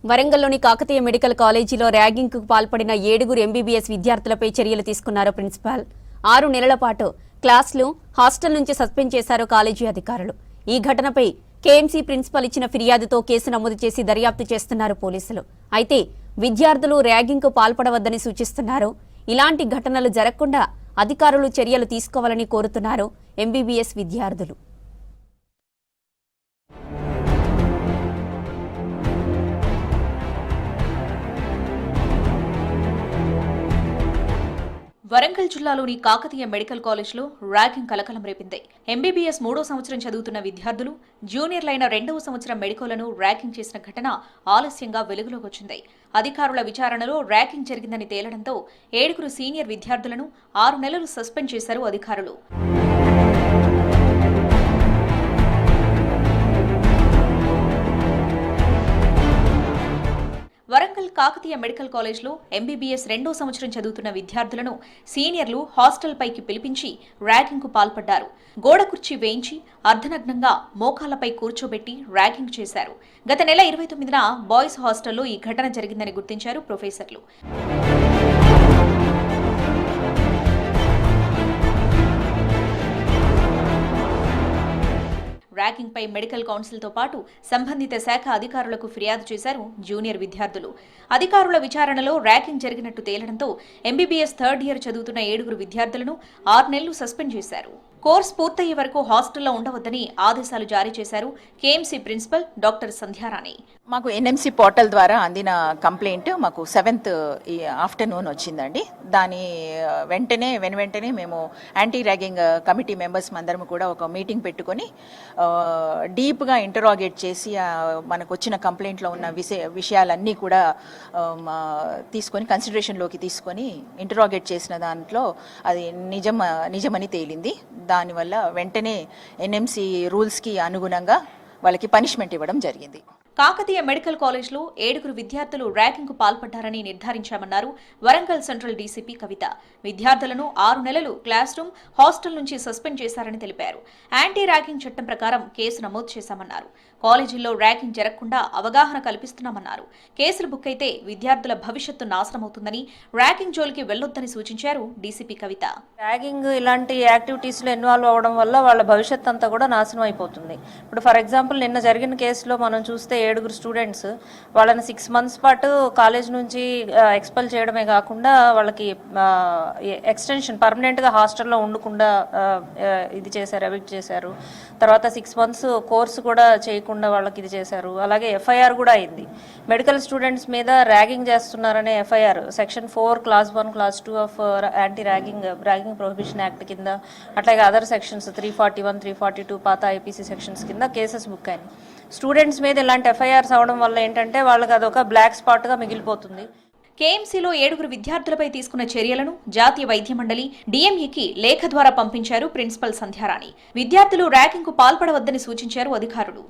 వరంగల్లోని Kakatiya medical కాలేజీలో ర్యాగింగ్కు పాల్పడిన 7 MBBS విద్యార్థులపై చర్యలు తీసుకున్నారు ప్రిన్సిపాల్. 6 నెలల పాటు క్లాసులు, హాస్టల్ నుంచి సస్పెండ్ చేశారు కాలేజీ అధికారులు. ఈ ఘటనపై కేఎంసీ ప్రిన్సిపల్ ఇచ్చిన ఫిర్యాదుతో కేసు నమోదు చేసి దర్యాప్తు చేస్తున్నారు పోలీసులు. అయితే విద్యార్థులు ర్యాగింగ్కు పాల్పడవద్దని సూచిస్తున్నారు. ఇలాంటి ఘటనలు జరగకుండా అధికారులు చర్యలు తీసుకోవాలని కోరుతున్నారు ఎంబీబీఎస్ విద్యార్థులు. వరంగల్ జిల్లాలోని కాకతీయ మెడికల్ కాలేజ్లో ర్యాగింగ్ కలకలం రేపింది. ఎంబీబీఎస్ 3వ సంవత్సరం చదువుతున్న విద్యార్థులు జూనియర్లైన 2వ సంవత్సరం మెడికోలను ర్యాగింగ్ చేసిన ఘటన ఆలస్యంగా వెలుగులోకి వచ్చింది. అధికారుల విచారణలో ర్యాగింగ్ జరిగిందని తేలడంతో 7 సీనియర్ విద్యార్థులను 6 నెలలు సస్పెండ్ చేశారు అధికారులు. వరంగల్ కాకతీయ మెడికల్ కాలేజ్లో ఎంబీబీఎస్ 2వ సంవత్సరం చదువుతున్న విద్యార్థులను సీనియర్లు హాస్టల్ పైకి పిలిపించి ర్యాగింగ్కు పాల్పడ్డారు. గోడ కుర్చీ వేయించి అర్ధనగ్నంగా మోకాళ్లపై కూర్చోబెట్టి ర్యాగింగ్ చేశారు. గత నెల 29న బాయ్స్ హాస్టల్లో ఈ ఘటన జరిగిందని గుర్తించారు ప్రొఫెసర్లు. ర్యాగింగ్ పై మెడికల్ కౌన్సిల్ తో పాటు సంబంధిత శాఖ అధికారులకు ఫిర్యాదు చేశారు జూనియర్ విద్యార్థులు. అధికారుల విచారణలో ర్యాగింగ్ జరిగినట్టు తేలడంతో ఎంబీబీఎస్ 3rd ఇయర్ చదువుతున్న 7 విద్యార్థులను 6 నెలలు సస్పెండ్ చేశారు. కోర్సు పూర్తయ్యే వరకు హాస్టల్లో ఉండవద్దని ఆదేశాలు జారీ చేశారు కేఎంసీ ప్రిన్సిపల్ డాక్టర్ సంధ్యారాణి. మాకు ఎన్ఎంసీ పోర్టల్ ద్వారా అందిన కంప్లైంట్ మాకు 7th ఆఫ్టర్నూన్ వచ్చిందండి. దాని వెంటనే మేము యాంటీ ర్యాగింగ్ కమిటీ మెంబర్స్ అందరం కూడా ఒక మీటింగ్ పెట్టుకొని డీప్గా ఇంటరాగేట్ చేసి మనకు వచ్చిన కంప్లైంట్లో ఉన్న విషయాలన్నీ కూడా తీసుకొని కన్సిడరేషన్లోకి తీసుకొని ఇంటరాగేట్ చేసిన దాంట్లో అది నిజమని తేలింది. దానివల్ల వెంటనే ఎన్ఎంసీ రూల్స్కి అనుగుణంగా వాళ్ళకి పనిష్మెంట్ ఇవ్వడం జరిగింది. కాకతీయ మెడికల్ కాలేజ్లో 7 విద్యార్థులు ర్యాగింగ్కు పాల్పడ్డారని నిర్ధారించామన్నారు వరంగల్ సెంట్రల్ డీసీపీ కవిత. విద్యార్థులను 6 నెలలు క్లాస్ రూమ్, హాస్టల్ నుంచి సస్పెండ్ చేశారని తెలిపారు. యాంటీ ర్యాగింగ్ చట్టం ప్రకారం కేసు నమోదు చేశామన్నారు. కాలేజీల్లో ర్యాగింగ్ జరగకుండా అవగాహన కల్పిస్తున్నామన్నారు. కేసులు బుక్ అయితే విద్యార్థుల భవిష్యత్తు నాశనమవుతుందని, ర్యాగింగ్ జోలికి వెళ్లొద్దని సూచించారు డీసీపీ కవిత. ర్యాగింగ్ ఇలాంటి యాక్టివిటీస్లో ఇన్వాల్వ్ అవ్వడం వల్ల వాళ్ళ భవిష్యత్తు అంతా కూడా నాశనం అయిపోతుంది. ఇప్పుడు ఫర్ ఎగ్జాంపుల్ నిన్న జరిగిన కేసులో మనం చూస్తే 7 స్టూడెంట్స్ వాళ్ళని 6 months పాటు కాలేజ్ నుంచి ఎక్స్పెల్ చేయడమే కాకుండా వాళ్ళకి ఎక్స్టెన్షన్ పర్మనెంట్గా హాస్టల్లో ఉండకుండా ఇది చేశారు, ఎవిక్ట్ చేశారు. తర్వాత 6 months కోర్సు కూడా చేయకుండా వాళ్ళకి ఇది చేశారు. అలాగే ఎఫ్ఐఆర్ కూడా అయింది. మెడికల్ స్టూడెంట్స్ మీద ర్యాగింగ్ చేస్తున్నారనే FIR section 4 Clause 1 Clause 2 of anti ragging prohibition act కింద, అట్లాగే అదర్ సెక్షన్స్ 341, 342 పాత ఐపీసీ సెక్షన్స్ కింద కేసెస్ బుక్ అయినాయి. స్టూడెంట్స్ మీద ఇలాంటి ఎఫ్ఐఆర్స్ అవడం వల్ల ఏంటంటే వాళ్ళకి అదొక బ్లాక్ స్పాట్గా మిగిలిపోతుంది. కేఎంసీలో 7 విద్యార్థులపై తీసుకున్న చర్యలను జాతీయ వైద్య మండలి డిఎంఈకి లేఖ ద్వారా పంపించారు ప్రిన్సిపల్ సంధ్యారాణి. విద్యార్థులు ర్యాగింగ్కు పాల్పడవద్దని సూచించారు అధికారులు.